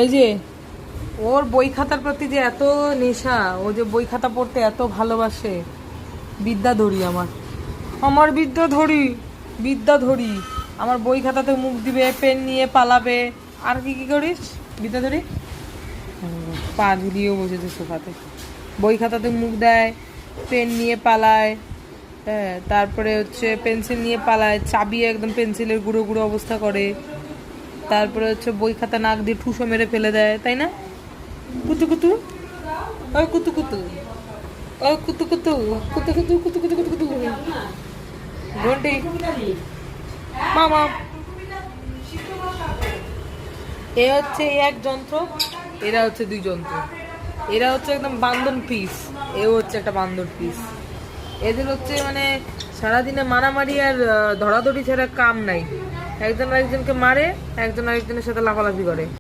এই যে ওর বই খাতার প্রতি যে এত নেশা, ও যে বই খাতা পড়তে এত ভালোবাসে। বিদ্যাধরী আমার, আমার বিদ্যাধরী, বিদ্যাধরী। আমার বই খাতাতে মুখ দিবে, পেন নিয়ে পালাবে। আর কি কি করিস বিদ্যাধরী? পা ঝুলিয়েও বসেছে সোফাতে, বই খাতাতে মুখ দেয়, পেন নিয়ে পালায়। হ্যাঁ, তারপরে হচ্ছে পেন্সিল নিয়ে পালায়, চাবিয়ে একদম পেন্সিলের গুঁড়ো গুঁড়ো অবস্থা করে। তারপরে হচ্ছে বই খাতা নাক দিয়ে ঠুসো মেরে ফেলে দেয়, তাই না? কুতু কুতু, ও কুতু কুতু, ও কুতু কুতু, কুতু কুতু, কুতু কুতু, কুতু কুতু। ঘন্টি মামা। এ হচ্ছে এক যন্ত্র, এরা হচ্ছে দুই যন্ত্র। এরা হচ্ছে একদম বান্দর পিস, এও হচ্ছে একটা বান্দর পিস। এদের হচ্ছে মানে সারাদিনে মারামারি আর ধরাধরি ছাড়া কাম নাই। একজন আরেকজনকে মারে, একজন আরেকজনের সাথে লাফালাফি করে।